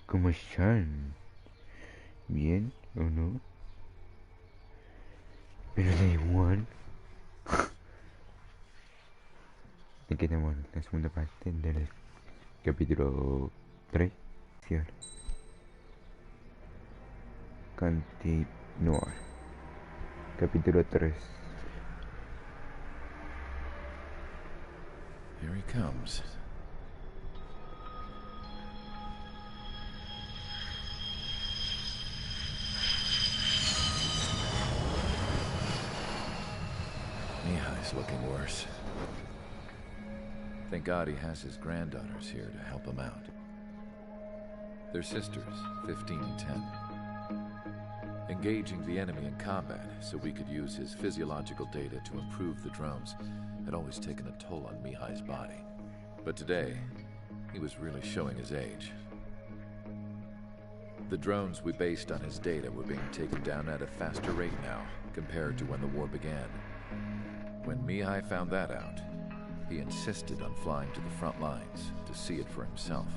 ¿Cómo están? ¿Bien o no? Pero da igual. Aquí tenemos la segunda parte del capítulo 3. ¿Sí? Continuar. Capítulo 3. Here he comes. Mihai's looking worse. Thank God he has his granddaughters here to help him out. They're sisters, 15 and 10. Engaging the enemy in combat so we could use his physiological data to improve the drones had always taken a toll on Mihai's body. But today, he was really showing his age. The drones we based on his data were being taken down at a faster rate now compared to when the war began. When Mihai found that out, he insisted on flying to the front lines to see it for himself.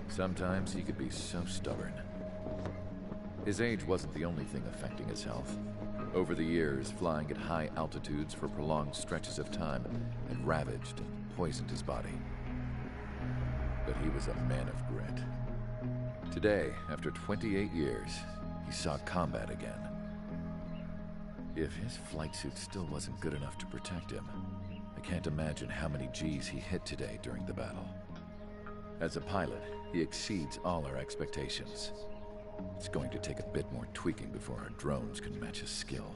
Sometimes he could be so stubborn. His age wasn't the only thing affecting his health. Over the years, flying at high altitudes for prolonged stretches of time had ravaged and poisoned his body. But he was a man of grit. Today, after 28 years, he saw combat again. If his flight suit still wasn't good enough to protect him, I can't imagine how many G's he hit today during the battle. As a pilot, he exceeds all our expectations. It's going to take a bit more tweaking before our drones can match his skill.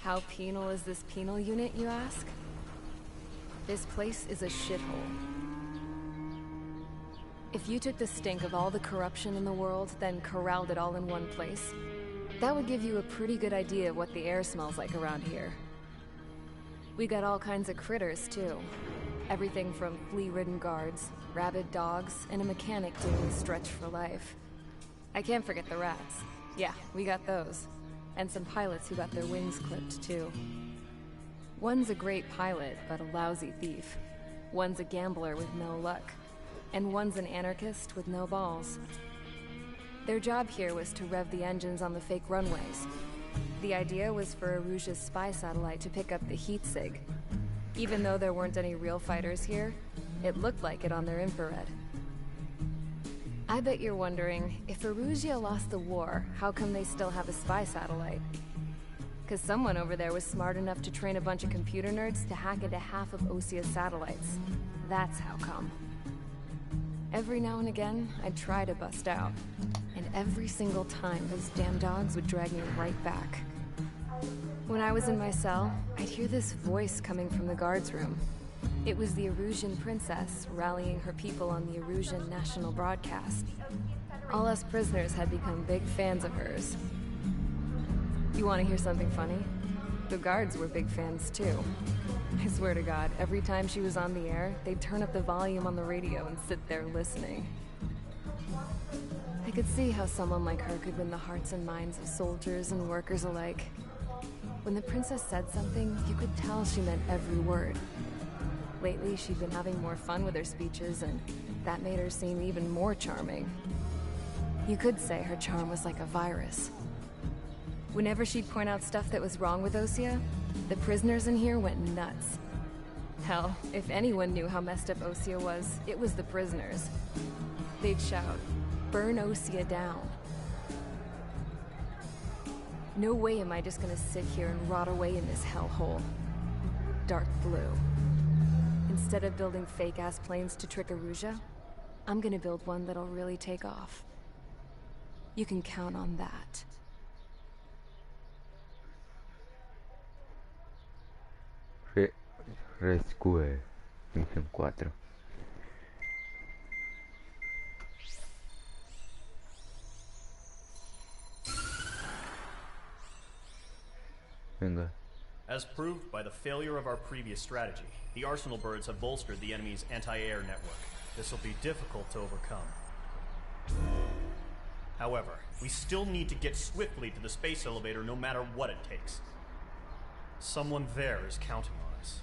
How penal is this penal unit, you ask? This place is a shithole. If you took the stink of all the corruption in the world, then corralled it all in one place, that would give you a pretty good idea of what the air smells like around here. We got all kinds of critters, too. Everything from flea-ridden guards, rabid dogs, and a mechanic doing the stretch for life. I can't forget the rats. Yeah, we got those. And some pilots who got their wings clipped, too. One's a great pilot, but a lousy thief. One's a gambler with no luck. And one's an anarchist with no balls. Their job here was to rev the engines on the fake runways. The idea was for Aruja's spy satellite to pick up the heat sig. Even though there weren't any real fighters here, it looked like it on their infrared. I bet you're wondering, if Aruja lost the war, how come they still have a spy satellite? Because someone over there was smart enough to train a bunch of computer nerds to hack into half of Osia's satellites. That's how come. Every now and again, I'd try to bust out. And every single time, those damn dogs would drag me right back. When I was in my cell, I'd hear this voice coming from the guards room. It was the Erusian princess rallying her people on the Erusian national broadcast. All us prisoners had become big fans of hers. You want to hear something funny? The guards were big fans too. I swear to God, every time she was on the air, they'd turn up the volume on the radio and sit there listening. I could see how someone like her could win the hearts and minds of soldiers and workers alike. When the princess said something, you could tell she meant every word. Lately, she'd been having more fun with her speeches, and that made her seem even more charming. You could say her charm was like a virus. Whenever she'd point out stuff that was wrong with Osia, the prisoners in here went nuts. Hell, if anyone knew how messed up Osia was, it was the prisoners. They'd shout, "Burn Osia down." No way am I just gonna sit here and rot away in this hellhole. Dark blue. Instead of building fake-ass planes to trick Aruja, I'm gonna build one that'll really take off. You can count on that. Rescue. Misión 4. Venga. As proved by the failure of our previous strategy, the Arsenal birds have bolstered the enemy's anti-air network. This will be difficult to overcome. However, we still need to get swiftly to the space elevator no matter what it takes. Someone there is counting on us.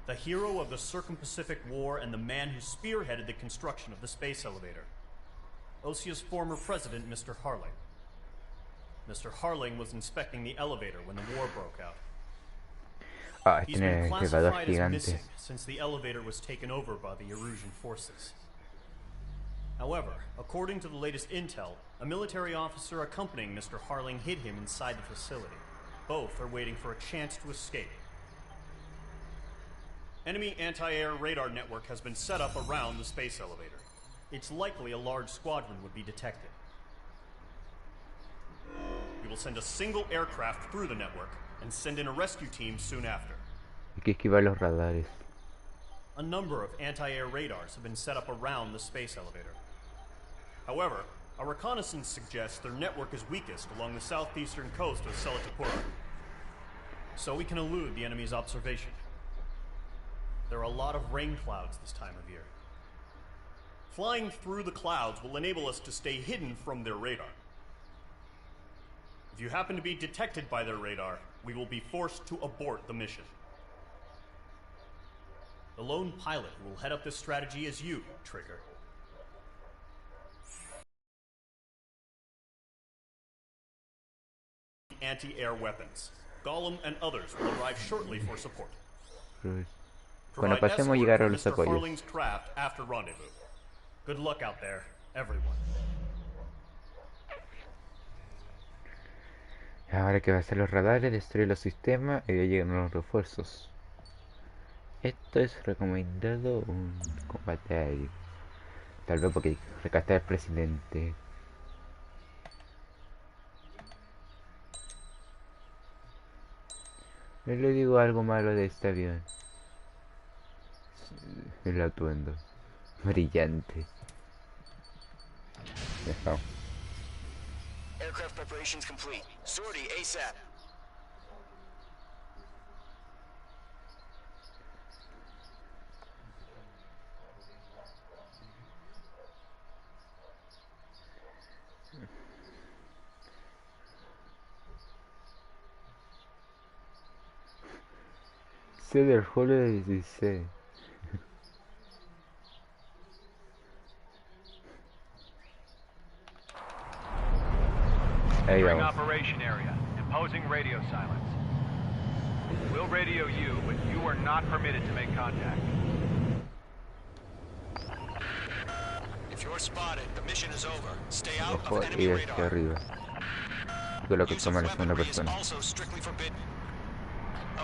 The hero of the Circum-Pacific War and the man who spearheaded the construction of the space elevator. Osia's former president, Mr. Harling. Mr. Harling was inspecting the elevator when the war broke out. Ah, He's been tiene elevador classified as gigante. missing since the elevator was taken over by the Erusian forces. However, according to the latest intel, a military officer accompanying Mr. Harling hid him inside the facility. Both are waiting for a chance to escape. Enemy anti-air radar network has been set up around the space elevator. It's likely a large squadron would be detected. We will send a single aircraft through the network and send in a rescue team soon after. Hay que esquivar los radares. A number of anti-air radars have been set up around the space elevator. However, our reconnaissance suggests their network is weakest along the southeastern coast of Selatapura, so we can elude the enemy's observation. There are a lot of rain clouds this time of year. Flying through the clouds will enable us to stay hidden from their radar. If you happen to be detected by their radar, we will be forced to abort the mission. The lone pilot who will head up this strategy is you, Trigger. Anti-air weapons. Gollum and others will arrive shortly for support. Cuando Provide pasemos escort llegaron for los Mr. apoyos. Harling's craft after rendezvous. Good luck out there, everyone. Ahora que va a hacer los radares, destruir los sistemas y ya llegan los refuerzos. Esto es recomendado un combate aéreo. Tal vez porque hay que rescatar al presidente. No le digo algo malo de este avión. El atuendo. Brillante. Dejamos. Aircraft preparations complete. Sortie ASAP. Sé del Hola 16. Ahí Entering vamos. operation area. Imposing radio silence. We'll radio you, but you are not permitted to make contact. If you're spotted, the mission is over. Stay out Mejor of enemy ir hacia radar. arriba. Con lo que Use of toma la segunda weaponry is persona. also strictly forbidden.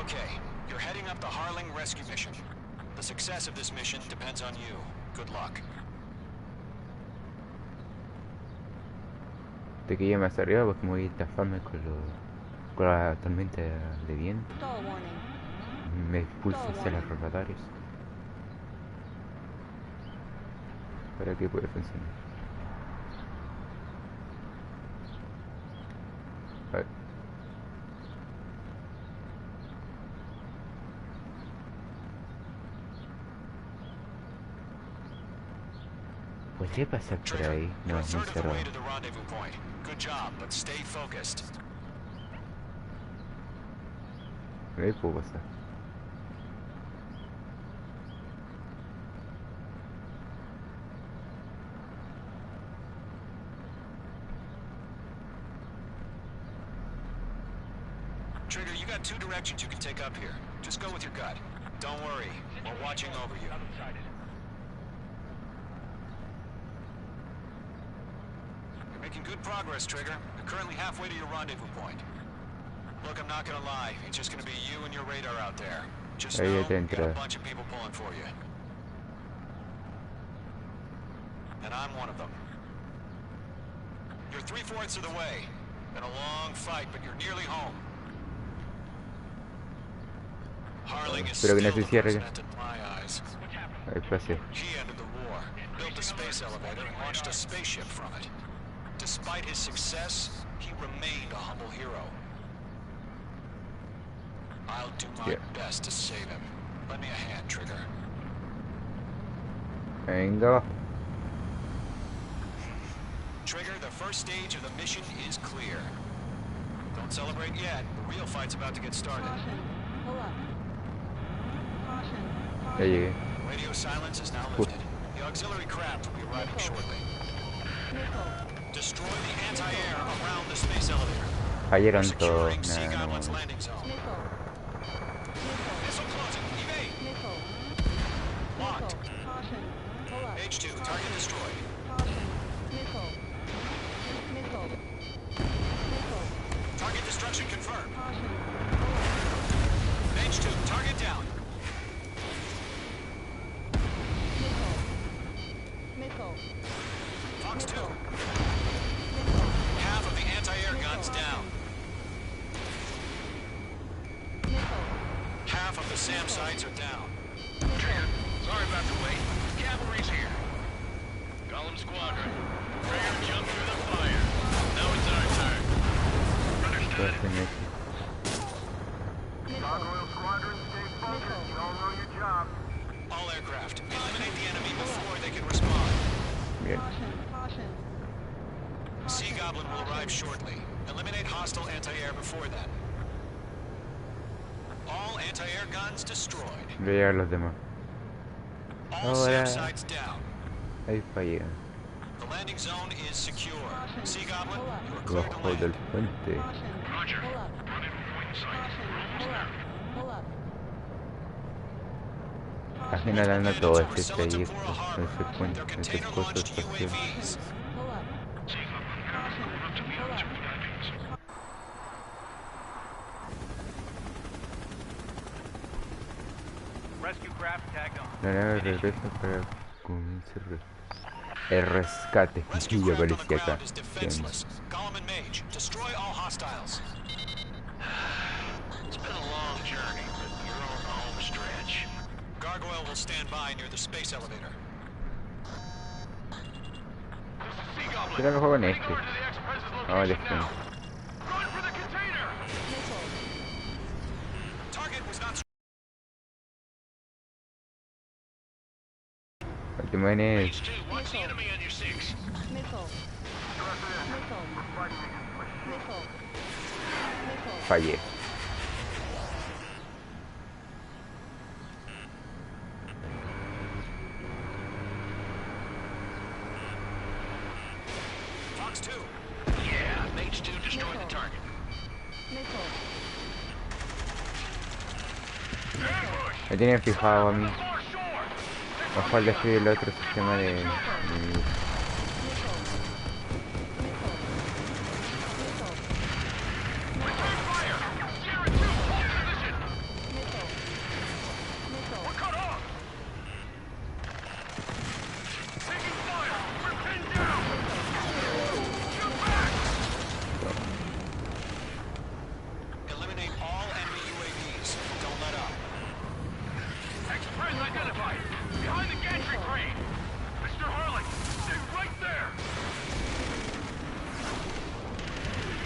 Okay, you're heading up the Harling rescue mission. The success of this mission depends on you. Good luck. De que llegue más arriba, pues como voy a estafarme con la tormenta de viento. Me expulsa hacia los radares. ¿Para qué puede funcionar? A ver. ¿Podría pasar por ahí? No, You're a es muy third of the cerrado. way to the rendezvous point. Good job, but stay focused. Ahí puedo pasar. Trigger, you got two directions you can take up here. Just go with your gut. Don't worry, we're watching over you. You're making good progress, Trigger. You're currently halfway to your rendezvous point. Look, I'm not gonna lie. It's just gonna be you and your radar out there. Just Ahí know ya you te got a entra. bunch of people pulling for you. And I'm one of them. You're 3/4 of the way. Been a long fight, but you're nearly home. Harling is Espero que no still se the cierre. president in my eyes. Espacio. He ended the war, built the space elevator, and launched a spaceship from it. Despite his success, he remained a humble hero. I'll do my best to save him. Lend me a hand, Trigger. Venga, va. Trigger, the first stage of the mission is clear. Don't Don't celebrate yet. The real fight's about to get started. Ya llegué. Radio silence is now lifted. The auxiliary craft will be arriving shortly. Destroy the anti-air around the space elevator. Fallaron todos. Securing Sea Nada, no Goblin's mames. landing zone. Missile closing. Evade. Locked. H2, target destroyed. Target destruction confirmed. H2, target down. Fox 2. Half of the anti-air guns down. Half of the SAM sites are down. Sorry about the wait. Cavalry's here. Column squadron. Ready to jump through the fire. Now it's our turn. Understood. Gargoyle squadron, stay focused. You all know your job. All aircraft, eliminate the enemy before they can respond. Bien. Sea Goblin will arrive shortly. Eliminate hostile anti-air before then. All anti-air guns destroyed. Voy a llegar los demás. All Ahora. SAM sites down. Ahí fallé. The landing zone is secure. Sea Goblin, you are cleared to Bajo del land. puente. Roger. Rendezvous point in sight. We're almost there. Al final anda Units todo over este trayecto. Selator Ese puente, They're ese container coso launched espacial. UAVs. See, we're up to the other two VIPs. Rescue craft tagged on. La nave regresa para comienza el rescate. Rescue Y yo craft on the aparecí acá. ground is defenseless. Golem and Mage, destroy all hostiles. It's been a long journey, but you're on the home stretch. Gargoyle will stand by near the space elevator. This is Sea Goblin. Será mejor con Heading este. over to the Express's Vamos de location now. frente. Run for the container! Target was not. Último es. H2, watch the enemy on your 6. Fallé. Fox 2. Yeah, H2 destroyed the target. Me tienen fijado a mí. Far shore! Mejor destruir el otro sistema de. Return fire! Sierra 2, hold position! We're cut off! Taking fire! We're pinned down! Shoot back! Eliminate all enemy UAVs. Don't let up. Express identified! Behind the gantry crane! Mr. Harley, stay right there!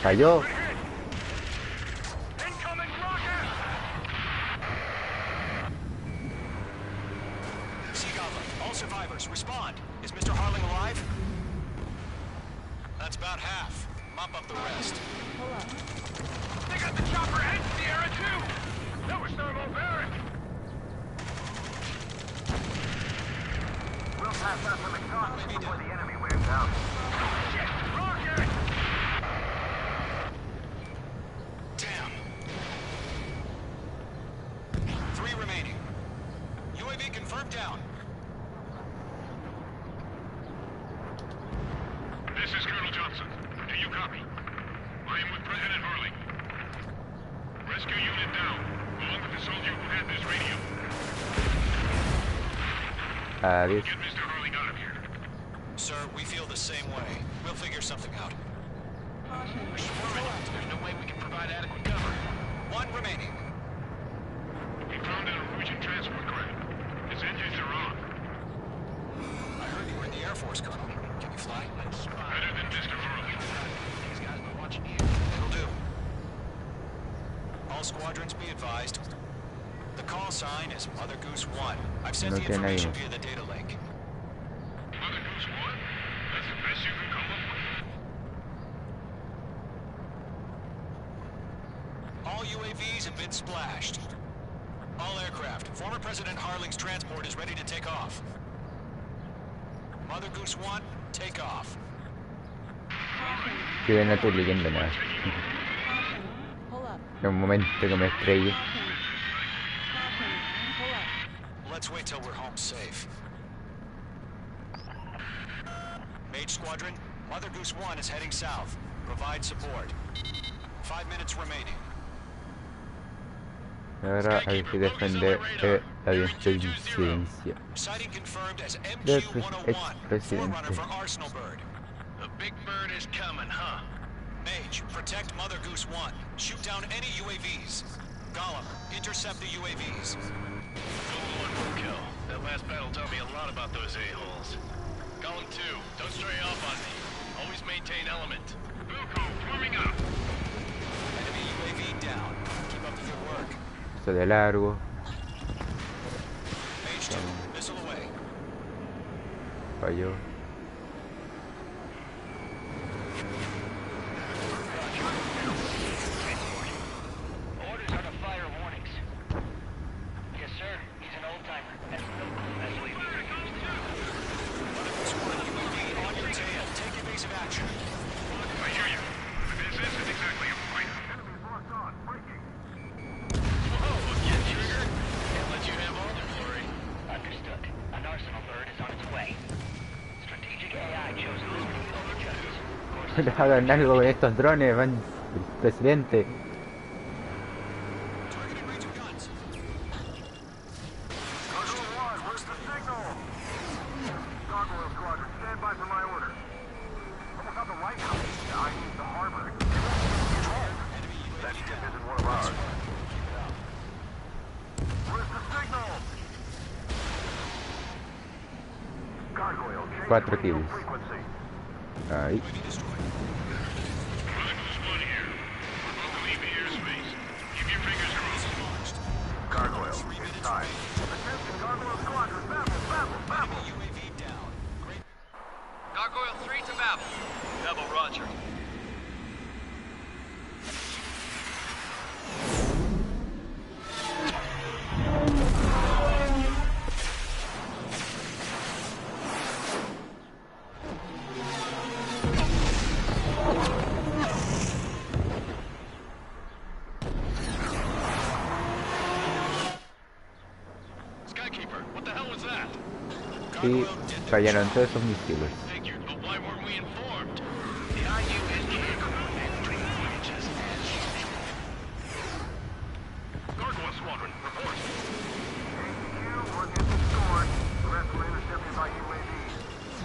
Falló. Good hit! Incoming rocket! Sea Goblin, all survivors, respond. Is Mr. Harling alive? That's about half. Mop up the rest. They got the chopper and Sierra too! That was thermobaric! We'll pass out from the top Maybe before done. the enemy wears out. Shit! Rocket! Damn. 3 remaining. UAV confirmed down. This is Colonel Johnson. Do you copy? I am with President Harley. Rescue unit down, along with the soldier who had this radio. Adiós. Get Mr. Harley out of here. Sir, we feel the same way. We'll figure something out. We're swarming. There's no way we can provide adequate cover. 1 remaining. We found an Norwegian transport craft. Its engines are on. I heard you were in the Air Force, Colonel. Can you fly? Better than Mr. Harley. These guys been watching you. It'll do. All squadrons be advised. The call sign is Mother Goose 1. I've sent No the tiene information ahí. via the data link. Mother Goose 1? That's the best you can come up with? All UAVs have been splashed. All aircraft. Former President Harling's transport is ready to take off. Mother Goose 1, take off. Que de no estoy leyendo nada. Pull up. En un momento que me estrelle. Pull up. Let's wait till we're home safe. Mage Squadron, Mother Goose 1 is heading south. Provide support. 5 minutes remaining. Ahora hay que defender la incidencia Sighting confirmed as del MQ-101, expresidente. forerunner for Arsenal Bird. The big bird is coming, huh? Mage, protect Mother Goose 1. Shoot down any UAVs. Gollum, intercept the UAVs. Gold 1 will kill. That last battle taught me a lot about those a-holes. Gollum 2, don't stray off on me. Always maintain element. Vuko, forming up. Enemy UAV down. Keep up the good work. Esto de largo. Mage 2, missile away. Falló. Orders are to fire warnings. Yes, sir. He's an old-timer. Has no clue that's what he's Mother Goose 1, UAV on your tail. Take evasive action. I hear you. This isn't exactly a fighter. Whoa, again, Trigger? Can't let you have all the glory. Understood. An Arsenal Bird is on its way. Strategic AI chosen this week over justice. Hagan algo con estos drones, van el presidente. Targeting range of guns. Control 1, where's the signal? Gargoyle Squadron, stand by for my order. Almost got the lighthouse. I need the harbor. That ship isn't one of ours. Where's the signal? Gargoyle, change 4 radio kills. frequency. Ahí. Mother Goose 1 here. We're about to leave airspace. Keep your fingers crossed. Gargoyle, inside. Attention, Gargoyle Squadron, babble. UAV down. Great. Gargoyle 3 to Babel. Babel, roger. Skykeeper, what the hell was that? Y fallaron todos esos misiles. Figured, but why weren't we informed? The IU is entry breaches as usual. Gargoyle Squadron, report. HQ, one engine scored. The rest were intercepted by UAVs.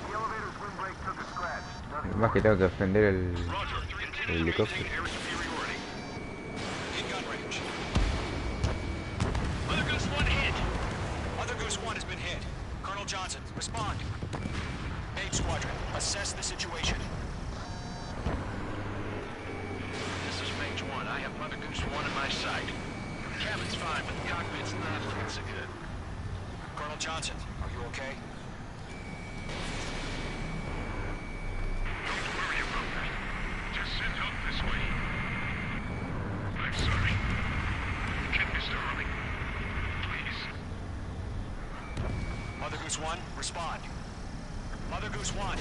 The elevator's windbreak took a scratch. Nothing Más que tengo que defender el Roger, 3 continue helicóptero. maintaining air superiority. In gun range. Mother Goose 1 hit. Mother Goose 1 has been hit. Colonel Johnson, respond. Mage Squadron, assess the situation. This is Mage 1. I have Mother Goose 1 in my sight. The cabin's fine, but the cockpit's not looking so good. Colonel Johnson, are you okay? Don't worry about that. Just send help this way. I'm sorry. Get Mr. Harling. Please. Mother Goose 1, respond. Mother Goose 1.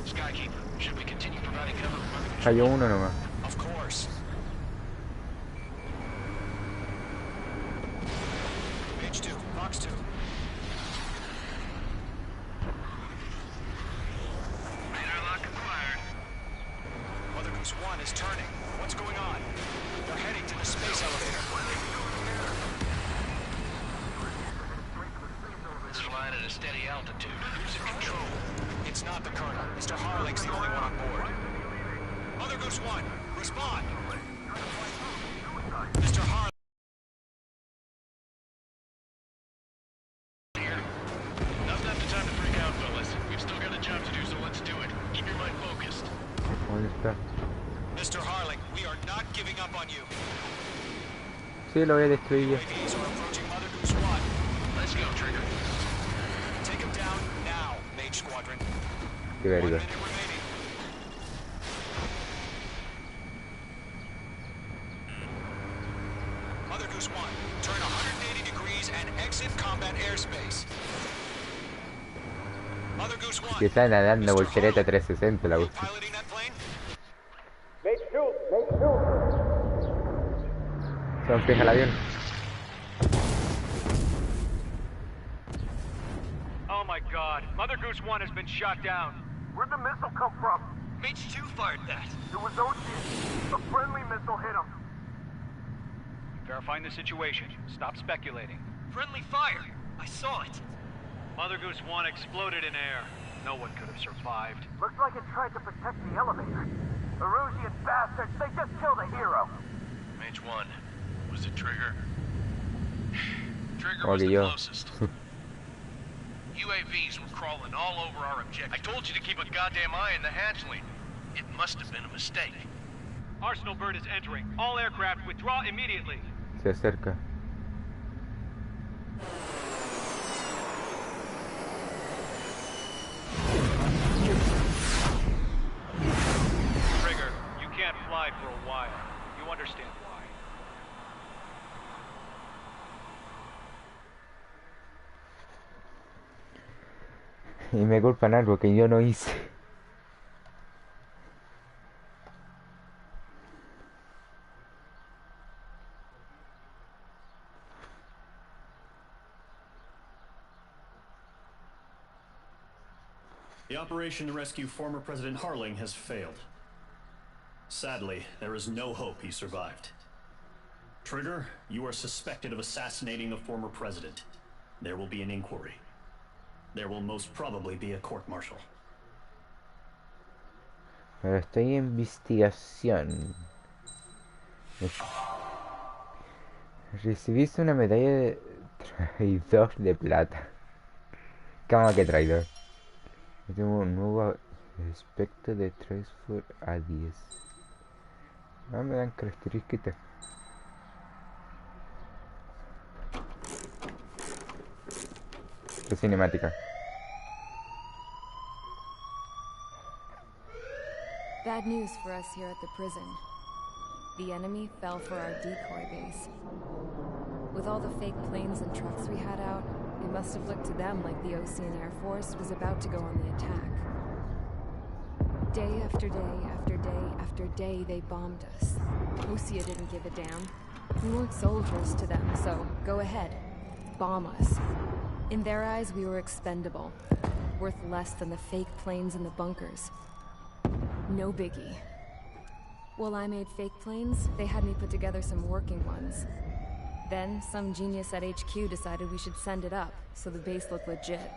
Skykeeper, should we continue providing cover for Mother Goose? Falló uno nomás. Of course. Mage 2, Box 2. Radar lock acquired. Mother Goose 1 is turning. What's going on? They're heading to the space elevator. It's flying at a steady altitude. Who's in control? It's not the Colonel. Mr. Harling's the only one on board. Mother Goose 1, respond. Mr. Harling. Here. Now's not the time to freak out, fellas. We've still got a job to do, so let's do it. Keep your mind focused. ¿Dónde está? Mr. Harling, we are not giving up on you. Sí, lo voy a destruir ya. UAVs are approaching Mother Goose 1. Let's go, Trigger. Take him down now, Mage Squadron. Qué 1 verga. minute remaining. Goose 1. Turn 180 degrees and exit combat airspace. Mother Goose 1. Si está nadando Mr. voltereta Harlan, 360 la you cuestión. piloting that plane? Se fija el avión. Oh my god. Mother Goose 1 has been shot down. Where'd the missile come from? H2 fired that. It was Ocean. A friendly missile hit him. Verifying the situation. Stop speculating. Friendly fire. I saw it. Mother Goose 1 exploded in air. No one could have survived. Looks like it tried to protect the elevator. Erusian bastards, they just killed a hero. H1. Was it Trigger? Trigger Como was que the yo. closest. UAVs were crawling all over our objective. I told you to keep a goddamn eye on the hatchling. It must have been a mistake. Arsenal bird is entering. All aircraft withdraw immediately. Se acerca. Trigger, you can't fly for a while. You understand why. Y me culpan algo que yo no hice. The operation to rescue former President Harling has failed. Sadly, there is no hope he survived. Trigger, you are suspected of assassinating the former president. There will be an inquiry. There will most probably be a court-martial. Pero estoy en investigación. Recibiste una medalla de traidor de plata. Cama que traidor. Tengo un nuevo aspecto de Transfer a 10. Ah, me dan características. La cinemática. Bad news for us here at the prison. The enemy fell for our decoy base. With all the fake planes and trucks we had out, it must have looked to them like the Ocean Air Force was about to go on the attack. Day after day after day after day, they bombed us. Osea didn't give a damn. We weren't soldiers to them, so go ahead. Bomb us. In their eyes, we were expendable. Worth less than the fake planes in the bunkers. No biggie. While I made fake planes, they had me put together some working ones. Then, some genius at HQ decided we should send it up, so the base looked legit.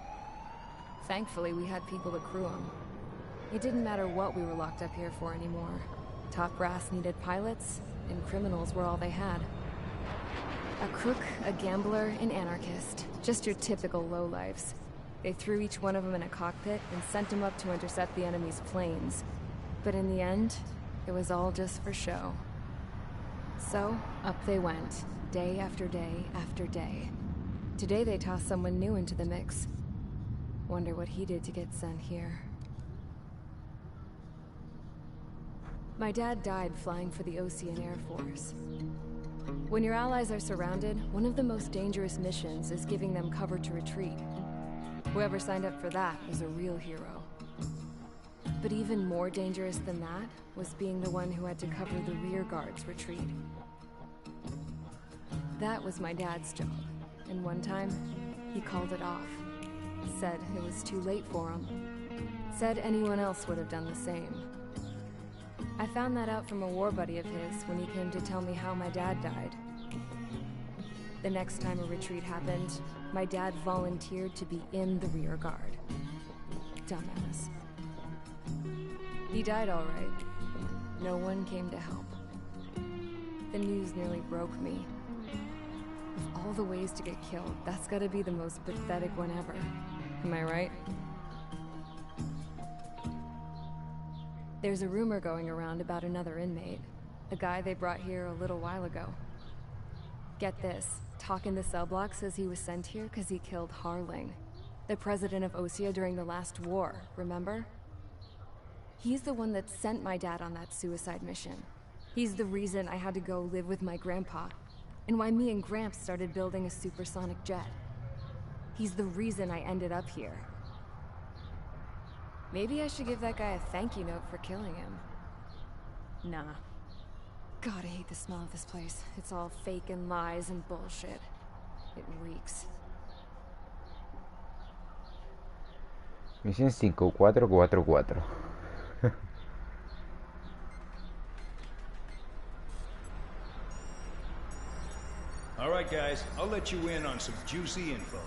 Thankfully, we had people to crew them. It didn't matter what we were locked up here for anymore. Top brass needed pilots, and criminals were all they had. A crook, a gambler, an anarchist. Just your typical lowlifes. They threw each one of them in a cockpit and sent them up to intercept the enemy's planes. But in the end, it was all just for show. So, up they went, day after day after day. Today they tossed someone new into the mix. Wonder what he did to get sent here. My dad died flying for the Ocean Air Force. When your allies are surrounded, one of the most dangerous missions is giving them cover to retreat. Whoever signed up for that was a real hero. But even more dangerous than that was being the one who had to cover the rear guard's retreat. That was my dad's job, and one time, he called it off. Said it was too late for him. Said anyone else would have done the same. I found that out from a war buddy of his when he came to tell me how my dad died. The next time a retreat happened, my dad volunteered to be in the rear guard. Dumbass. He died all right. No one came to help. The news nearly broke me. Of all the ways to get killed, that's gotta be the most pathetic one ever. Am I right? There's a rumor going around about another inmate. A guy they brought here a little while ago. Get this, talk in the cell block says he was sent here because he killed Harling, the president of Osea during the last war, remember? He's the one that sent my dad on that suicide mission. He's the reason I had to go live with my grandpa. and why me and Gramps started building a supersonic jet. He's the reason I ended up here. Maybe I should give that guy a thank you note for killing him. Nah. God, I hate the smell of this place. It's all fake and lies and bullshit. It reeks. Misión 5444. All right, guys, I'll let you in on some juicy info.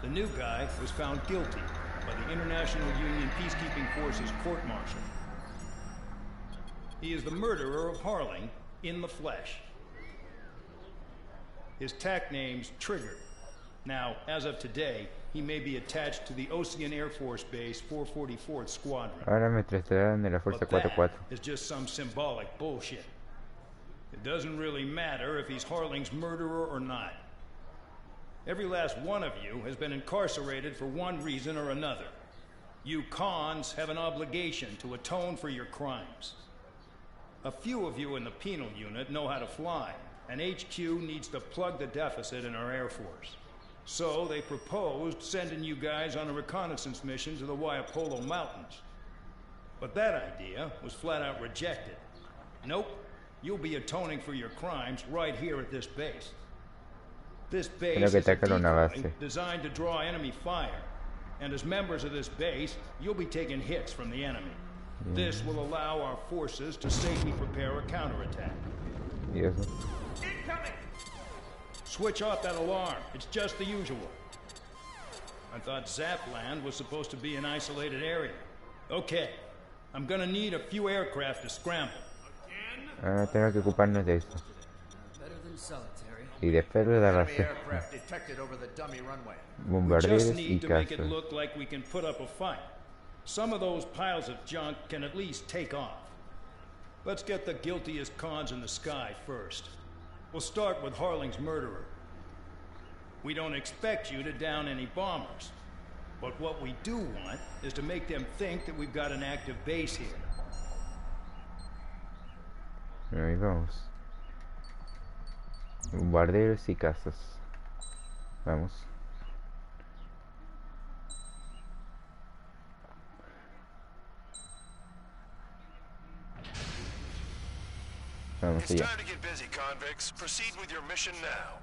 The new guy was found guilty by the International Union Peacekeeping Forces court-martial. He is the murderer of Harling in the flesh. His tack name's Trigger. Now, as of today, he may be attached to the Ocean Air Force Base 444th Squadron. Ahora me trasladan de la Fuerza But 44. that is just some symbolic bullshit. It doesn't really matter if he's Harling's murderer or not. Every last one of you has been incarcerated for one reason or another. You cons have an obligation to atone for your crimes. A few of you in the penal unit know how to fly, and HQ needs to plug the deficit in our Air Force. So they proposed sending you guys on a reconnaissance mission to the Waiapolo Mountains. But that idea was flat out rejected. Nope. You'll be atoning for your crimes right here at this base. This base is a decoy designed to draw enemy fire. And as members of this base, you'll be taking hits from the enemy. This will allow our forces to safely prepare a counterattack. Yes. Incoming! Switch off that alarm. It's just the usual. I thought Zapland was supposed to be an isolated area. Okay. I'm gonna need a few aircraft to scramble. Tengo que ocuparnos de eso. Y después de la base. Bombarderos y cazas. Some of those piles of junk can at least take off. Let's get the guiltiest cons in the sky first. We'll start with Harling's murderer. We don't expect you to down any bombers. But what we do want is to make them think that we've got an active base here. Ahí vamos. Bombarderos y cazas. Vamos. Vamos It's allá. time to get busy, convicts. Proceed with your mission now.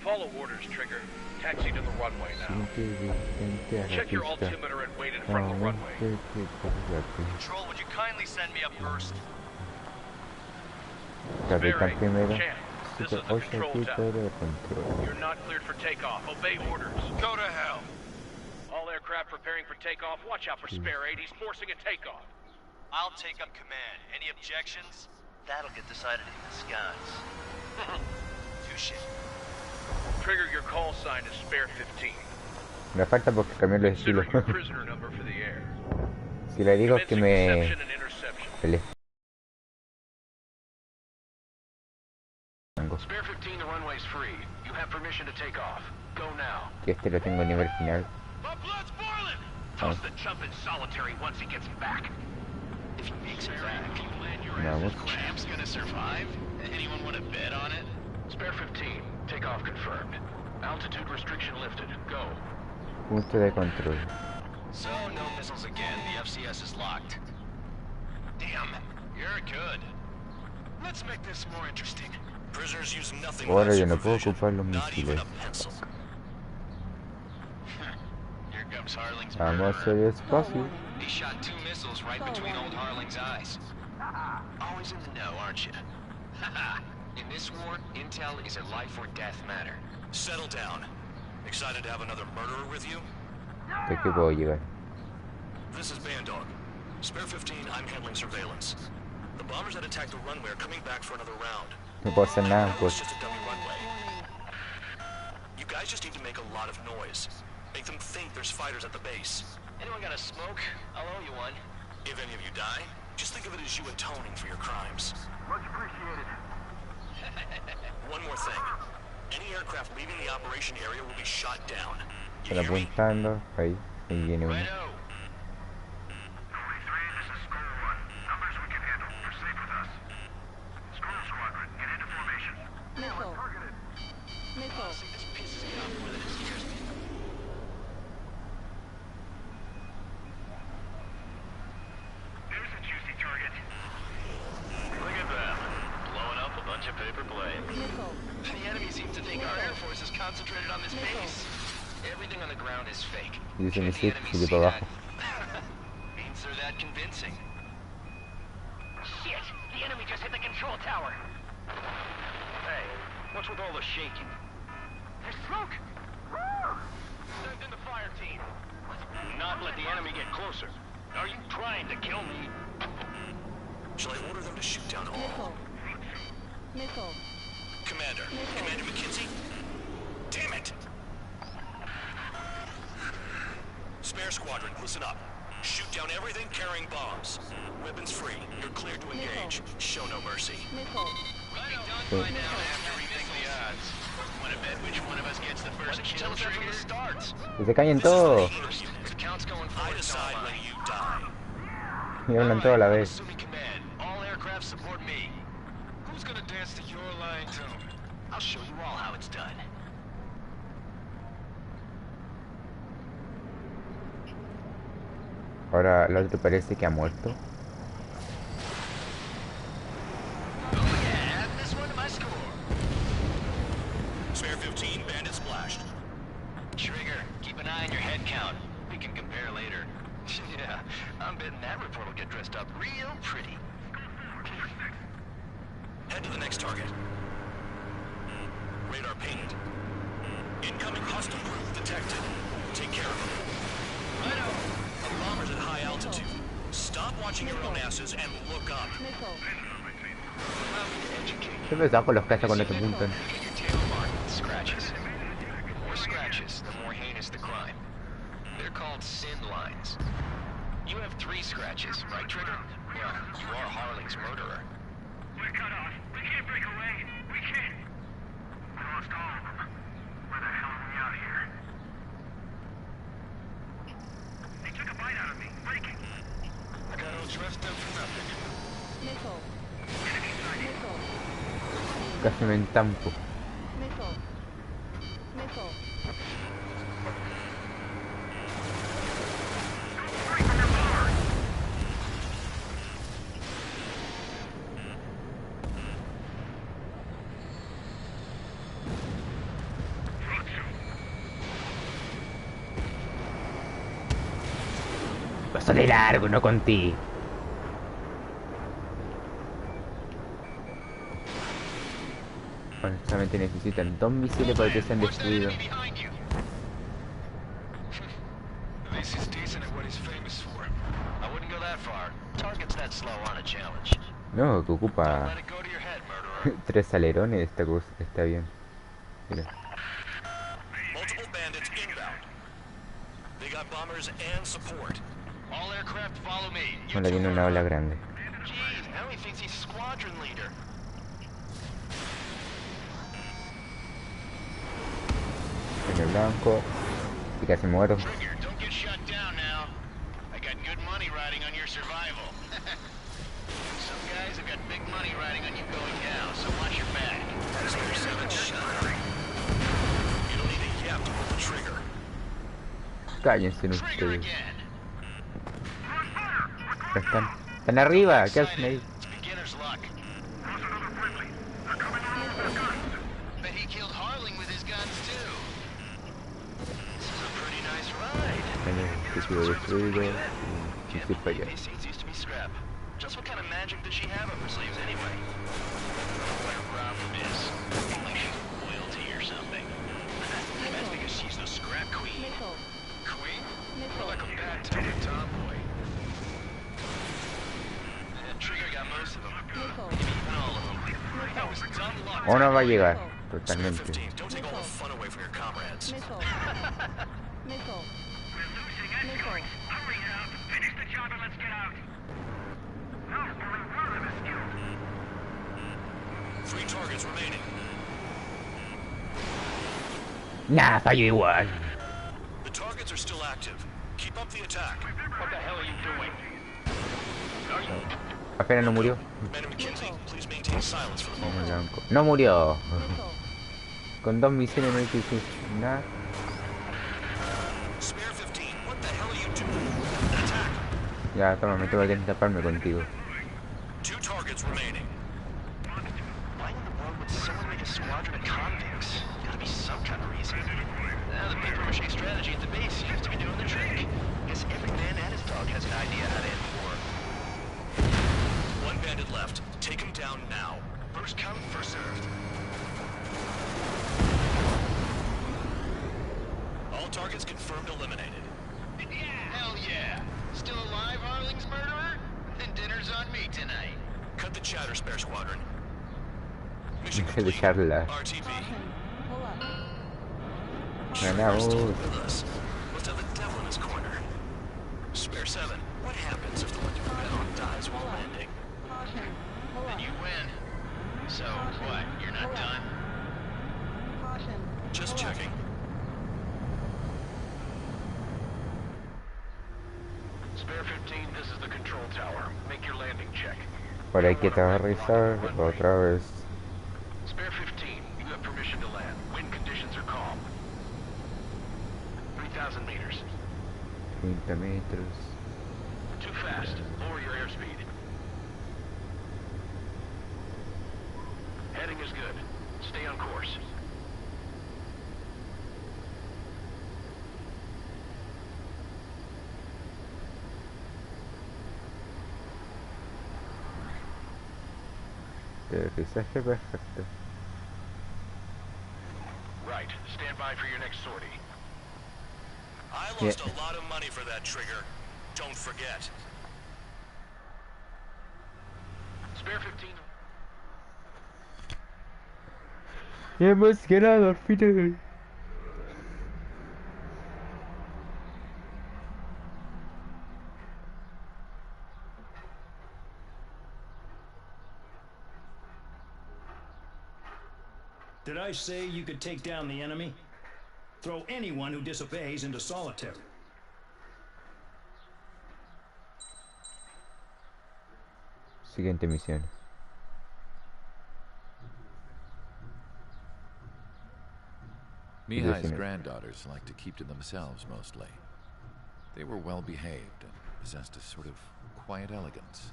Follow orders, Trigger. Taxi to the runway now. Check your altimeter and wait in front of the runway. Control, would you kindly send me up first? Capitán primero. Champ, this is the control tower. You're not cleared for takeoff. Obey orders. Go to hell. All aircraft preparing for takeoff. Watch out for spare 8. He's forcing a takeoff. I'll take up command. Any objections? That'll get decided in the skies. Touche. Trigger, your call sign is spare 15. Me falta porque cambió el estilo. Consider your prisoner number for the air. Si le digo que me Commencing deception and interception. peleé. Spare 15, the runway's free. You have permission to take off. Go now. Que este lo tengo a nivel final. My blood's boiling! Toss the chump in solitary once he gets back. If he makes it back. If you land your Vamos. ass, Gramps gonna survive? Anyone want to bet on it? Spare 15, takeoff confirmed. Altitude restriction lifted. Go. Punto de control. So, no missiles again. The FCS is locked. Damn, you're good. Let's make this more interesting. Prisoners use nothing Ahora without yo no puedo supervision. ocupar los Not even misiles. a pencil. Here comes Harling's Vamos hacia el espacio. He shot 2 missiles right between old Harling's eyes. Always in the know, aren't you? In this war, intel is a life or death matter. Settle down. Excited to have another murderer with you? ¿De qué puedo llegar? This is Bandog. Spare 15, I'm handling surveillance. The bombers that attacked the runway are coming back for another round. No puedo hacer nada, It's pues. just a dummy runway. You guys just need to make a lot of noise. Make them think there's fighters at the base. Anyone got a smoke? I'll owe you one. If any of you die, just think of it as you atoning for your crimes. Much appreciated. One more thing. Any aircraft leaving the operation area will be shot down. You Están hear me? apuntando. Ahí viene uno. Righto. Only 3, this is Skull 1. Numbers we can handle. Proceed with us. Skull Squadron, get into formation. Missile. Targeted. Missile. Honestly, this pisses me off more than it scares me. There's a juicy target. Look at them. Blowing up a bunch of paper planes. Missile. The enemy seems to think our air force is concentrated on this base. Everything on the ground is fake. Y dice Can't the misil, enemy sigue see para that? abajo. Means they're that convincing. Shit! The enemy just hit the control tower. Hey, what's with all the shaking? There's smoke! Send in the fire team. Not let the enemy get closer. Are you trying to kill me? Shall I order them to shoot down all? Missile. Missile. Commander. Commander McKinsey? Damn it! Spare squadron, listen up. Shoot down everything carrying bombs. Weapons free. You're cleared to engage. Show no mercy. Missile. Done by now after rethink the odds. Want to bet which one of us gets the first kill trigger? Starts. Que se callen This is todos. the first unit. The count's going I forward. decide when you die. Y hablan toda la vez. Assuming command. All aircraft support me. Who's gonna dance to your line tune? I'll show you all how it's done. Ahora el otro parece que ha muerto. Oh yeah, add this one to my score. Spare 15, bandit splashed. Trigger, keep an eye on your head count. We can compare later. Yeah, I'm betting that report will get dressed up real pretty. Head to the next target. Radar pinged. Incoming hostile crew detected. Take care of them. Righto. A bomber's at high altitude. Stop watching your own asses and look up. Missile. Siempre saco los cachas cuando te apuntan. Get your tail marked with scratches. The more scratches, the more heinous the crime. They're called sin lines. You have 3 scratches, right, Trigger? Well, you are Harling's murderer. We're cut off. We can't break away. We can't. We lost all of them. Where the hell are we out of here? They took a bite out of me. Breaking. I got all dressed up for nothing. Missile. Enemy sighting. Missile. Casi me entampo. Missile. Missile. Free from your power. Paso de largo, no contigo. Honestamente necesitan 2 misiles para que sean destruidos. Behind you. At least he's decent at what he's famous for. I wouldn't go that far. Targets that slow on a challenge. No, que Don't ocupa let it go to your head, murderer. 3 alerones esta cosa. Está bien. Mira. Multiple bandits inbound. They got bombers and support. All aircraft follow me. You Ahora two viene una are- ola grande. Jeez, now he thinks he's squadron leader. En el blanco. Y casi muero. Trigger, don't get shut down now. I got good money riding on your survival. Some guys have got big money riding on you going down, so watch your back. Spare 7, shut up. You don't need a yap to pull the trigger. Cállense Trigger ustedes. again. Están arriba. ¿Qué hacen ahí? It's beginner's luck. Lost another friendly. They're coming in with their guns. Bet he killed Harling with his guns too. This is a pretty nice ride. El estúpido destruido. Y se falla. These seats used to be scrap. Just what kind of magic does she have up her sleeves anyway? What her problem is, like she's royalty or something. That's because she's the scrap queen. Missile. Queen? Missile. More like a bad-tempered tomboy. Trigger got most of them. Missile. Maybe even all of them. That was dumb luck. O no va a llegar. Spare Totalmente. 15, don't take all the fun away from your comrades. Missile. Missile. We're losing escorts. Hurry now. Finish the job and let's get out. No, only one of them is killed. 3 targets remaining. Nah, fallo igual. The targets are still active. Keep up the attack. What the hell are you doing? Apenas no murió. Commander McKenzie, please maintain silence for the moment. No murió. Missile. Con 2 misiones no hay que decir nada. Spare 15, what the hell are you doing? Attack. Ya, toma, me tengo que taparme contigo. 2 targets remaining. Why in the world would someone make a squadron of convicts? Gotta be some kind of reason. The paper-mache strategy at the base seems to be doing the trick. Guess every man and his dog has an idea how to end war. 1 bandit left. Take him down now. First come, first served. All targets confirmed eliminated. Hell yeah! Still alive, Harling's murderer? Then dinner's on me tonight. Cut the chatter, Spare Squadron. Mission Deje de complete. charla. RTB. Hola. Schreiber's still Ganamos. with us. Must have the devil in his corner. Spare 7. What happens if the one you found dies while landing? Caution. Hola. Then you win. So, what? You're not done? Caution. Just Hola. checking. Spare 15, this is the control tower. Make your landing check. Por ahí que aterrizar otra vez. Spare 15, you have permission to land. Wind conditions are calm. 3,000 meters. 30 metros. Too fast. Lower your airspeed. Heading is good. Stay on course. Aterrizaje perfecto. Right. Stand by for your next sortie. I lost a lot of money for that trigger. Don't forget. Spare 15. Hemos ganado al final. Did I say you could take down the enemy? Throw anyone who disobeys into solitary. Siguiente misión. Mihai's granddaughters liked to keep to themselves mostly. They were well behaved and possessed a sort of quiet elegance.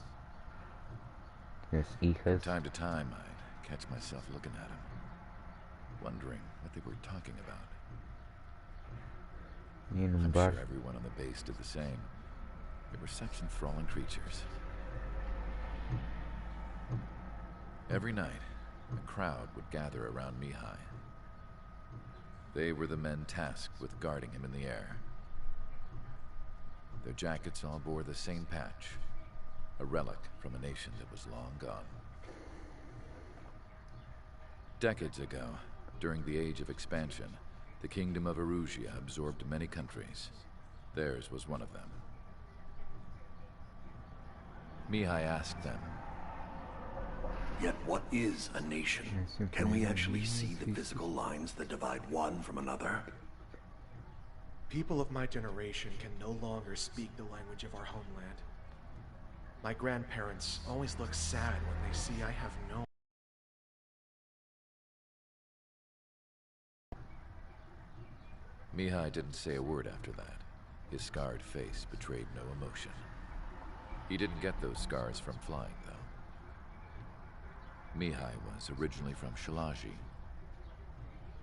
Las From hijas. time to time, I'd catch myself looking at them, wondering what they were talking about. Y en un I'm bar. sure everyone on the base did the same. They were such enthralling creatures. Every night, a crowd would gather around Mihai. They were the men tasked with guarding him in the air. Their jackets all bore the same patch, a relic from a nation that was long gone. Decades ago, during the Age of Expansion, the Kingdom of Erusia absorbed many countries. Theirs was one of them. Mihai asked them, Yet what is a nation? Can we actually see the physical lines that divide one from another? People of my generation can no longer speak the language of our homeland. My grandparents always look sad when they see I have no... Mihai didn't say a word after that. His scarred face betrayed no emotion. He didn't get those scars from flying, though. Mihai was originally from Shalaji.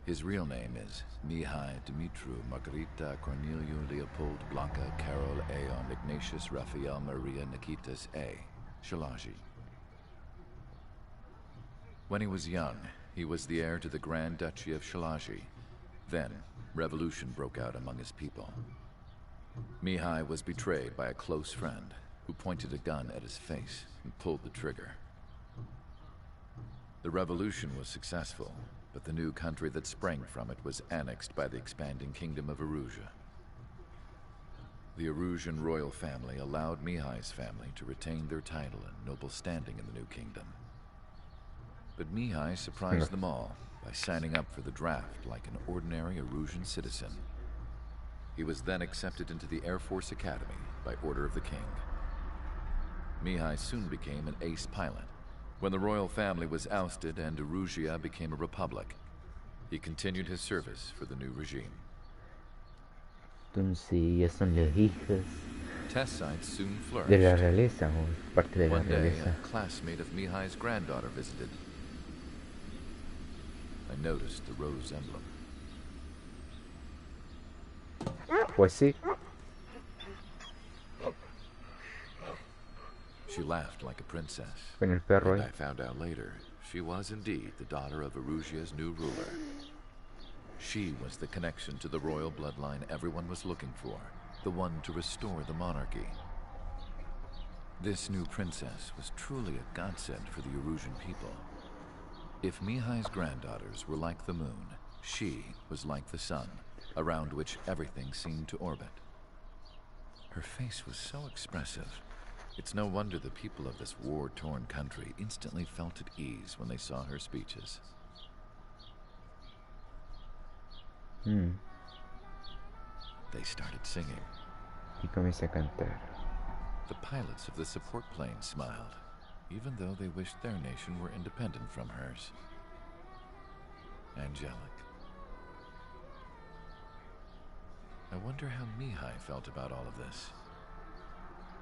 His real name is Mihai Dumitru Margarita Corneliu Leopold Blanca Carol Aeon Ignatius Raphael Maria Nikitas A. Shalaji. When he was young, he was the heir to the Grand Duchy of Shalaji. Then, revolution broke out among his people. Mihai was betrayed by a close friend who pointed a gun at his face and pulled the trigger. The revolution was successful, but the new country that sprang from it was annexed by the expanding kingdom of Erusia. The Erusian royal family allowed Mihai's family to retain their title and noble standing in the new kingdom. But Mihai surprised them all by signing up for the draft like an ordinary Erusian citizen. He was then accepted into the Air Force Academy by order of the king. Mihai soon became an ace pilot. When the royal family was ousted and Erusia became a republic, he continued his service for the new regime. Entonces ellas son las hijas Test sites soon de la flourished. realeza, o parte de la One day, realeza. a classmate of Mihai's granddaughter visited. I noticed the rose emblem. Pues sí, She laughed like a princess. con el perro And ahí. I found out later, she was indeed the daughter of Erusia's new ruler. She was the connection to the royal bloodline everyone was looking for, the one to restore the monarchy. This new princess was truly a godsend for the Erusian people. If Mihai's granddaughters were like the moon, she was like the sun, around which everything seemed to orbit. Her face was so expressive. It's no wonder the people of this war-torn country instantly felt at ease when they saw her speeches. They started singing. Y comienza a cantar. The pilots of the support plane smiled, even though they wished their nation were independent from hers. Angelic. I wonder how Mihai felt about all of this.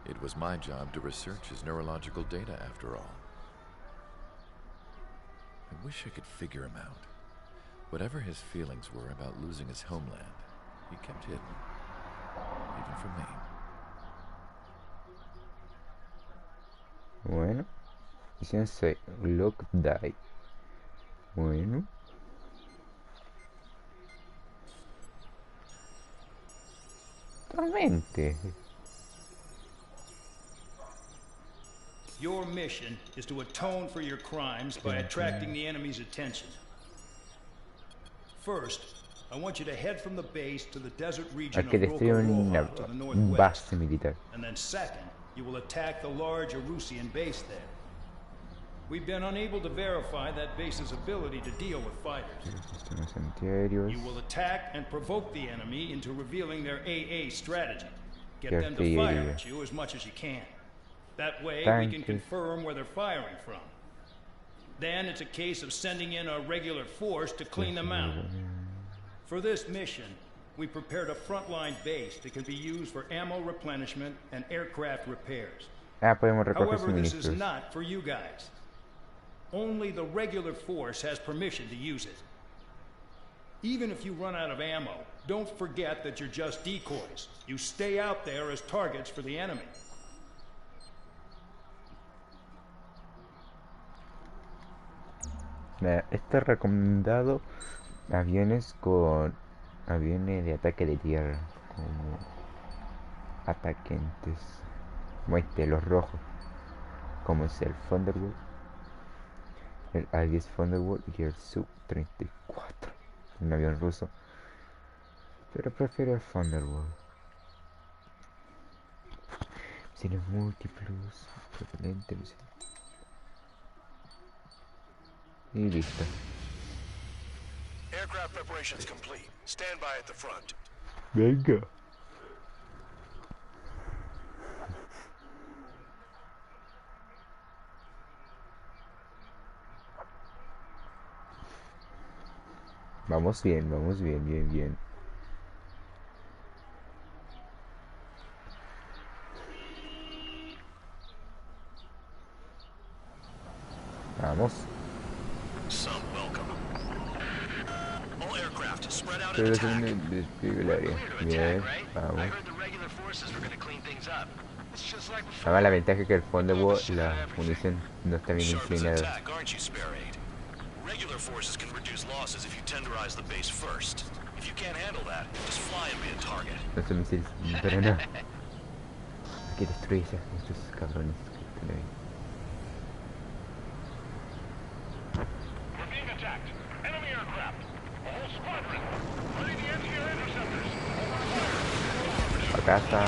It was my job to research his neurological data, after all. I wish I could figure him out. Whatever his feelings were about losing his homeland, he kept hidden, even from me. Bueno, misión 6, Lock Die. Bueno, totalmente. Your mission is to atone for your crimes by attracting the enemy's attention. First, I want you to head from the base to the desert region Hay que of destruir Roca to the una northwest. base militar. And then second, you will attack the large Erusian base there. We've been unable to verify that base's ability to deal with fighters. Sistemas antiaéreos. You will attack and provoke the enemy into revealing their AA strategy. Get Qué them to fire artillería. at you as much as you can. That way, we Tanques. can confirm where they're firing from. Then it's a case of sending in a regular force to clean them out. For this mission, we prepared a frontline base that can be used for ammo replenishment and aircraft repairs. Ah, podemos recoger However, this is suministros. not for you guys. Only the regular force has permission to use it. Even if you run out of ammo, don't forget that you're just decoys. You stay out there as targets for the enemy. Está recomendado aviones con aviones de ataque de tierra como atacantes, como los rojos, como es el Thunderbolt, el A-10 Thunderbolt y el Sub-34, un avión ruso, pero prefiero el Thunderbolt. Misiones múltiples, propelente, y listo. Aircraft preparations complete. Stand by at the front. Venga. Vamos bien, bien. Vamos. Some welcome. All aircraft spread out Pero and es attack. un despliegue el área. Clear to Bien, attack, right? I vamos. heard the regular forces were gonna clean things up. It's just like before. Además la ventaja es que el fondo la munición no está bien Sharp as inclinada. attack, aren't you, Spare Aid? Regular forces can reduce losses if you tenderize the base first. If you can't handle that, just fly and be a target. No son misiles, pero no. Hay que destruir esos cabrones que están ahí. We're being attacked. Enemy aircraft. casa.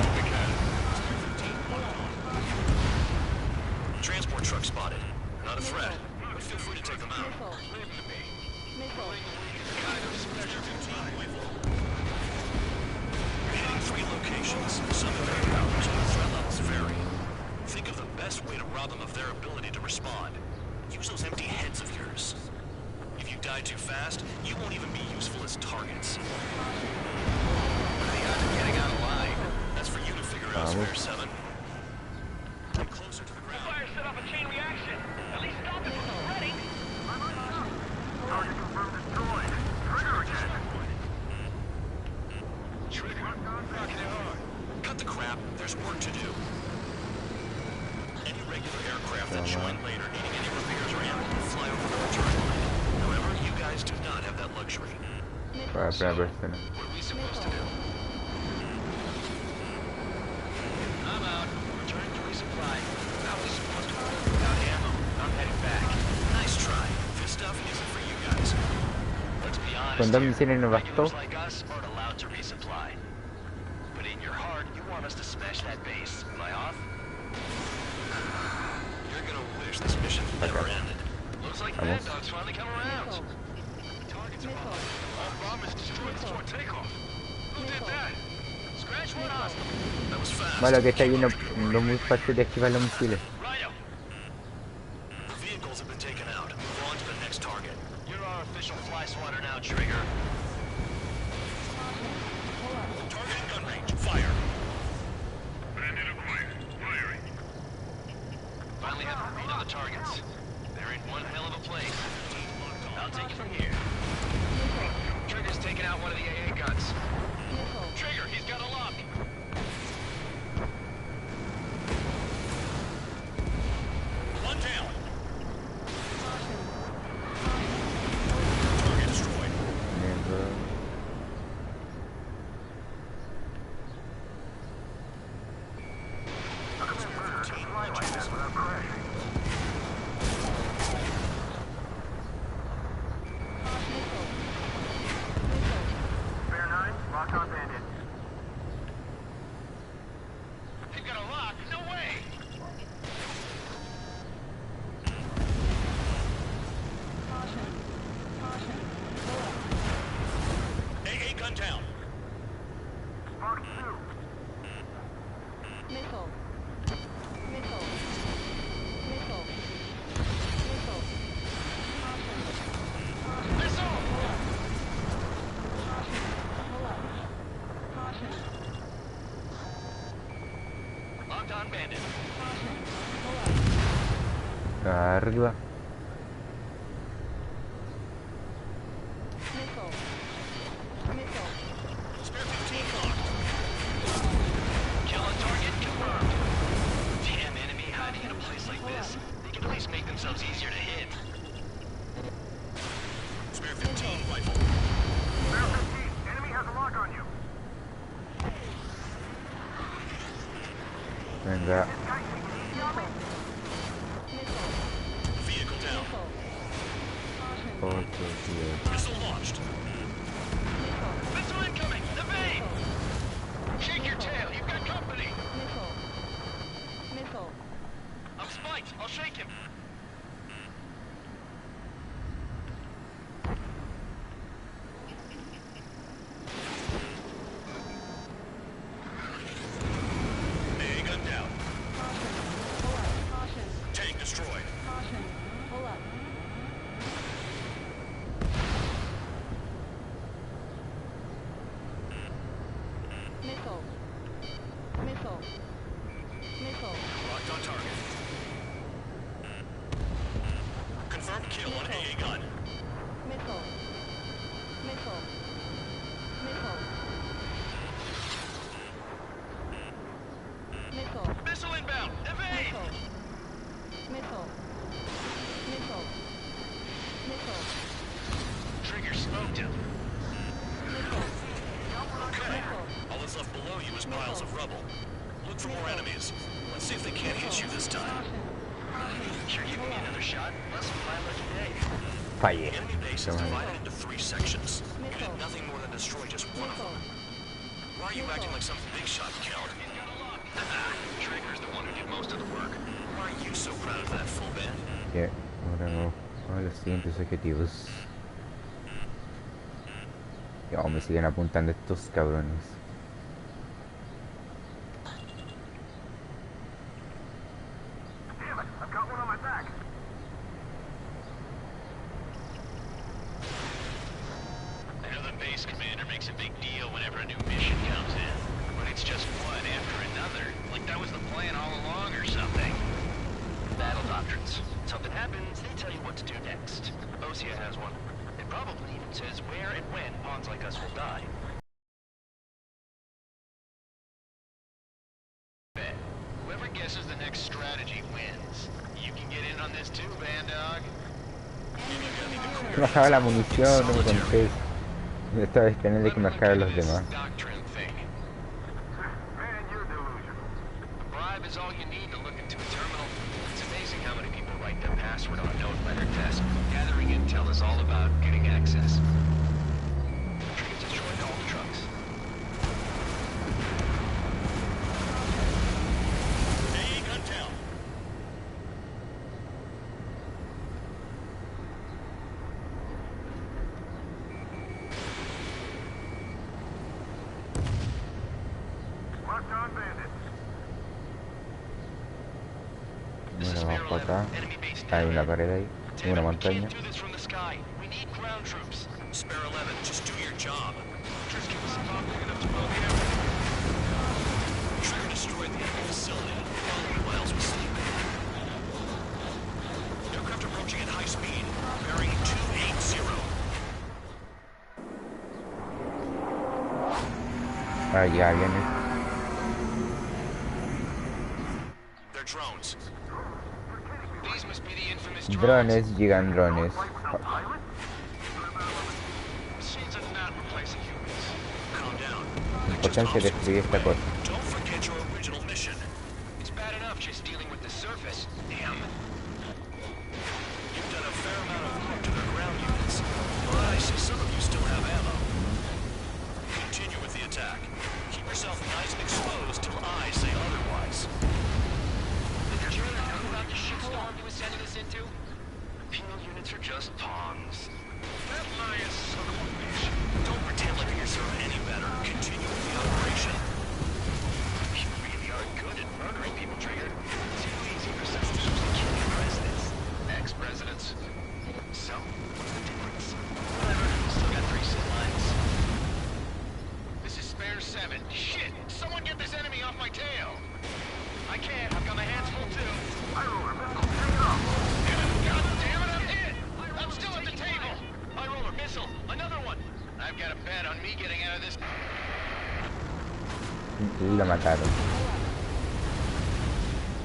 Transport truck spotted. Not a threat, but feel free to take them out. You're hitting 3 locations. Some of their powers and threat levels vary. Think of the best way to rob them of their ability to respond. Use those empty heads of yours. If you die too fast, you won't even be useful as targets. What are the odds of getting out alive? That's for you to figure out, Spare 7. I'm closer to the ground. Fire set off a chain reaction. At least stop it from spreading. Target confirmed destroyed. Trigger again. Trigger. Rocking it hard. Cut the crap. There's work to do. Any regular aircraft that join later needing any repairs or ammo will fly over the return line. However, you guys do not have that luxury. Para So, persona. what are we supposed to do? I'm out. Returning to resupply. I was supposed to work without ammo. I'm heading back. Nice try. This stuff isn't for you guys. Let's be honest Con 2 here. misiones nos bastó. Regulars like us aren't allowed to resupply. But in your heart, you want us to smash that base. Am I off? You're gonna wish this mission never ended. Looks like Mad Dog's finally come around. Targets are on. All bomb is destroyed before takeoff. Who did that? Scratch one off. That was fast. Malo que está lleno, no muy fácil de esquivar los misiles. Rhino. The vehicles have been taken out. Move on to the next target. You're our official fly swatter now, Trigger. Target in gun range. Fire. Bandit acquired. Firing. Finally have a read on the targets. They're in one hell of a place. I'll take it from here. Trigger's taking out one of the AA guns. Trigger, he's got a lock. One down. Target destroyed. Bear 9, lock on bandit. You got a lock? No way! AA gun down. Spark 2. Missile. Missile. Missile. Missile. Missile! Locked on bandit. Arriba. Missile. Missile. Spare 15 locked. Kill on target confirmed. Damn enemy hiding in a place like this. They can at least make themselves easier to hit. Spare 15 rifle. Bear 15, enemy has a lock on you. Venga. Vehicle down. Otro tío. Missile launched. Missile incoming! Evade! Shake your tail, you've got company! Missile. Missile. I'm spiked, I'll shake him. AA gun down. Caution. Tank destroyed. Caution. Pull up. Missile. Missile. Missile. Locked on target. Confirmed kill on AA gun. Missile. Missile. Missile. Missile. Missile inbound! Evade! Missile. Missile. Missile. Trigger smoked him. Missile. Okay. All that's left below you is piles of rubble. Look for more enemies. Let's see if they can't hit you this time. Sure you can get another shot? Let's fly like a day. Fallé. The enemy base is divided into 3 sections. You did nothing more than destroy just one of them. Why are you acting like some big shot killed? Trigger's the one who did most of the work. Why are you so proud of that full band? Que ahora vamos a los siguientes objetivos. Y aún me siguen apuntando estos cabrones. Damn it, I've got one on my back. I know the base commander makes a big deal whenever a new mission comes in, but it's just one after another. Like that was the plan all along or something. Battle doctrines. Something happens, they tell you what to do next. Osia has one. It probably even says where and when pawns like us will die. Bet. Whoever guesses the next strategy wins. You can get in on this too, Band Dog. Que bajaba la munición, no me conté. Yo estaba esperando que marcara los demás. Doctrine thing. Man, you're delusional. A bribe is all you need to look into a terminal. It's amazing how many people write their password on a note letter test. Gathering intel is all about getting access. Trigger destroyed all the trucks. Hey, gun down. Locked on bandits. Bueno, vamos para acá. Hay una pared ahí, una montaña. Do this from the sky. We need ground troops. Spare 11, just do your job. Just give us a bomb big enough to blow the air. Trigger destroyed the enemy facility. What else was sleeping? Aircraft approaching at high speed. Bearing 280. Ah, ya viene. They're drones. These must be the infamous Drones, llegan drones. Machines are not replacing humans. Calm down. Importancia de destruir esta cosa. Don't forget your original mission. It's bad enough just dealing with the surface. Damn. You've done a fair amount of work to their ground units, but I see some of you still have ammo. Continue with the attack. Keep yourself nice and exposed till I say otherwise. Did you know about the shitstorm he was sending us into? Penal units are just pawns. That lie is son of a bitch. Don't pretend like you deserve any better. Continue with the operation. You really are good at murdering people, Trigger. Too easy for such teams to kill presidents. Ex-presidents. So, what's the difference? Whatever. Still got 3 sin lines. This is Spare 7. Shit! Someone get this enemy off my tail! I can't. I've got my hands full too. I roll a missile. Take it off. God damn it, I'm hit! I'm still at the table! I roll a missile. Another one. I've got a bet on me getting out of this. Y lo mataron.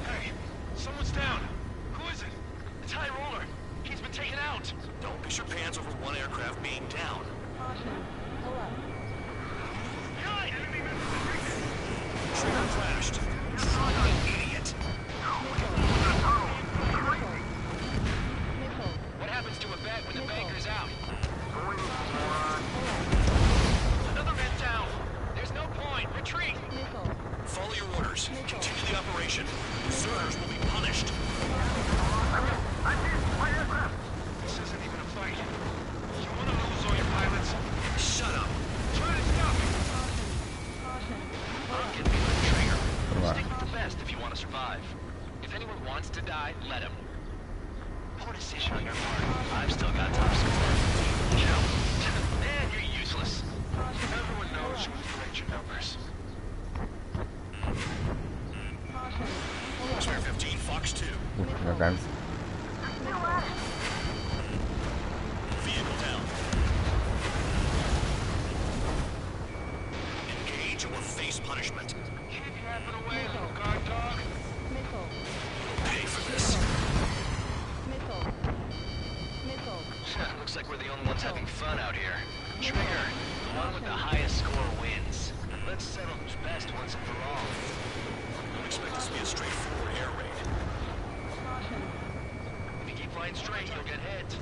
Hey, someone's down. Who is it? It's High Roller. He's been taken out. Don't piss your pants over one aircraft being down. Behind! Trigger crashed. Idiot. What happens to a bet when the banker's out? Another man down. There's no point. Retreat. Follow your orders. Continue the operation. Deserters will be punished. This isn't even a fight. You want to lose all your pilots? Shut up. Try to stop me. Don't get me with the trigger. Stick with the best if you want to survive. If anyone wants to die, let him. Poor decision on your part. I've still got top score. You know? Man, you're useless. Everyone knows you inflate your numbers. Spare 15, Fox 2. No alcanza. Vehicle down. Engage or face punishment. Keep yapping away, little guard dog. You'll pay for this. Looks like we're the only ones having fun out here. Trigger, the one with the highest score wins. Let's settle who's best once and for all. Don't expect this to be a straightforward air raid. If you keep flying straight, you'll get hit.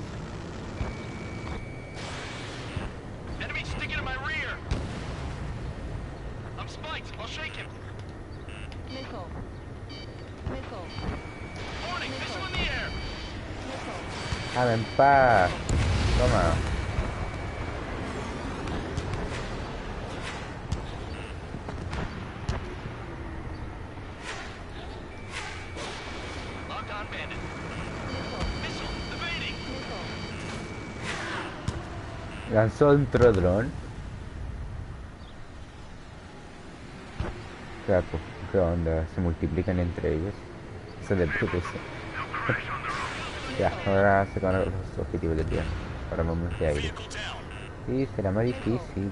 Enemy sticking in my rear! lights. I'll shake him. Missile. Missile. Warning, missile in the air. Missile. Dame en paz. Toma. Locked on bandit. Missile, evading. Lanzó otro dron. Claro, pues, ¿qué onda? Se multiplican entre ellos. Eso es de putos. Ya, ahora se van los objetivos de tierra. Para momentos de aire. Sí, será más difícil.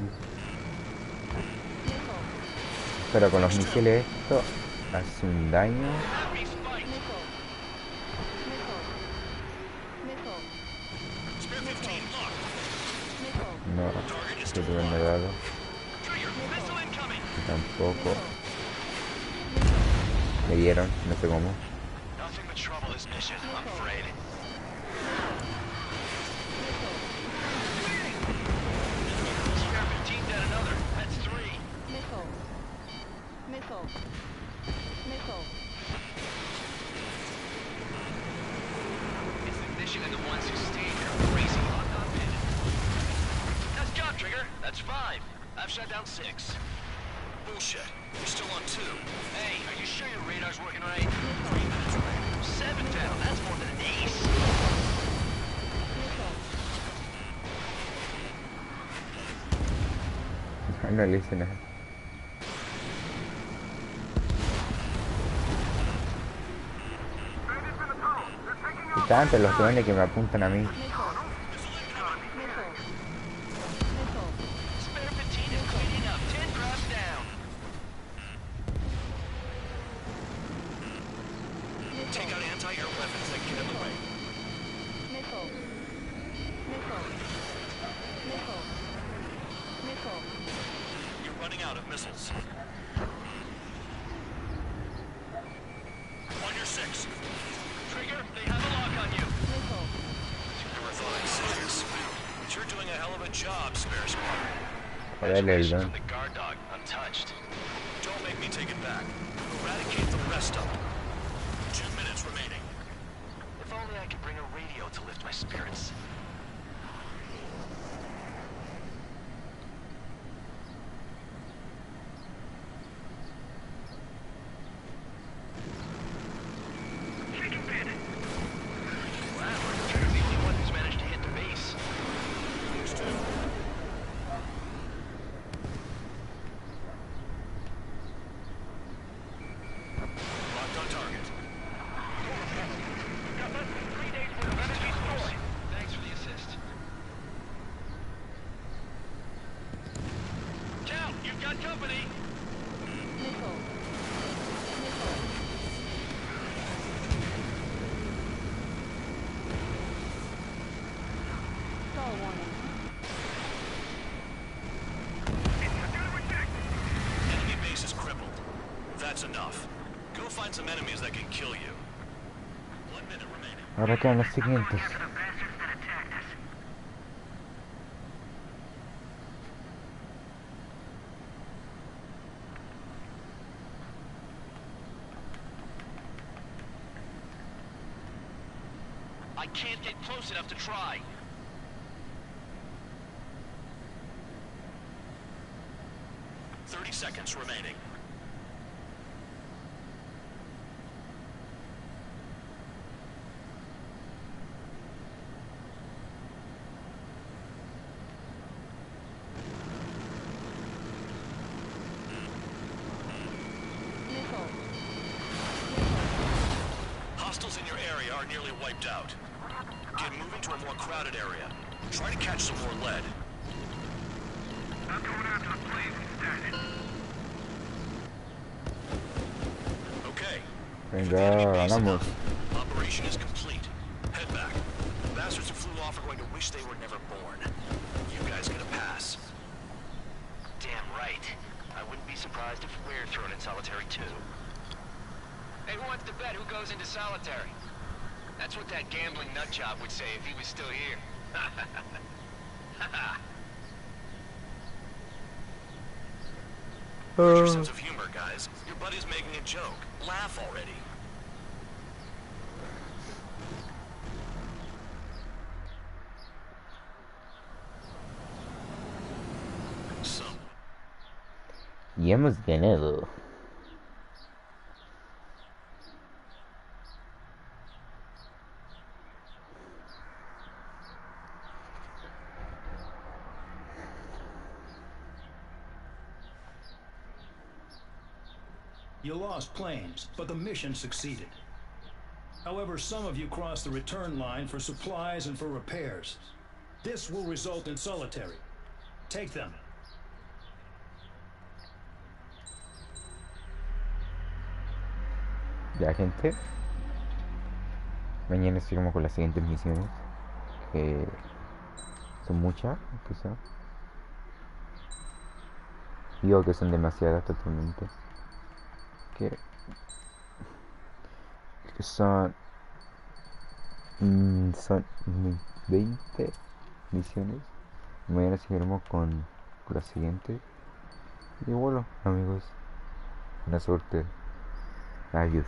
Pero con los misiles esto hace un daño. No, este dron me ha dado. Tampoco. Me dieron, no sé cómo. Nothing but trouble this mission, I'm afraid. Spare 15 dead another. That's 3. Missile. Missile. Missile. It's the mission and the ones who stayed there are crazy. Locked on bandit. Nice job, Trigger. That's 5. I've shot down 6. Bullshit. You're still on 2. Hey, are you sure your radar's working right? 3 minutes remaining. 7 down. That's more than an ace. No le hice nada. Y tanto los drones que me apuntan a mí. Spare 15 is cleaning up. 10 crabs down. Take out anti-air weapons that get in the way. Missile. Missile. Missile. Missile. You're running out of missiles. On your 6. Trigger, they have a lock on you. Missile. Never thought I'd say this, but you're doing a hell of a job, Spare Squad. Joderle el Congratulations don. on the guard dog, untouched. Don't make me take it back. Eradicate the rest of them. 2 minutes remaining. If only I could bring a radio to lift my spirits. Wow, Trigger's the only one who's managed to hit the base. Locked on target. Got less than 3 days worth of energy stored. Thanks for the assist. Count, you've got company. Missile. Missile. Stall warning. Enemy base is crippled. That's enough. Go find some enemies that can kill you. 1 minute remaining. Ahora quedan los siguientes. I can't get close enough to try. Thirty seconds remaining. Missile. Hostiles in your area are nearly wiped out. Get moving to a more crowded area. Try to catch some more lead. I'm going after the plane instead. Okay. Venga, ganamos. Operation is complete. Head back. The bastards who flew off are going to wish they were never born. You guys get a pass. Damn right. I wouldn't be surprised if we're thrown in solitary too. Hey, who wants to bet who goes into solitary? That's what that gambling nutjob would say if he was still here. Where's your sense of humor, guys? Your buddy's making a joke. Laugh already. Y hemos ganado. You lost planes, but the mission succeeded. However, some of you crossed the return line for supplies and for repairs. This will result in solitary. Take them. Ya, gente, mañana seguimos con las siguientes misiones, que son muchas, quizá. Digo que son demasiadas totalmente. Que son 20 misiones. Mañana seguiremos con la siguiente. Y bueno, amigos, buena suerte. Adiós.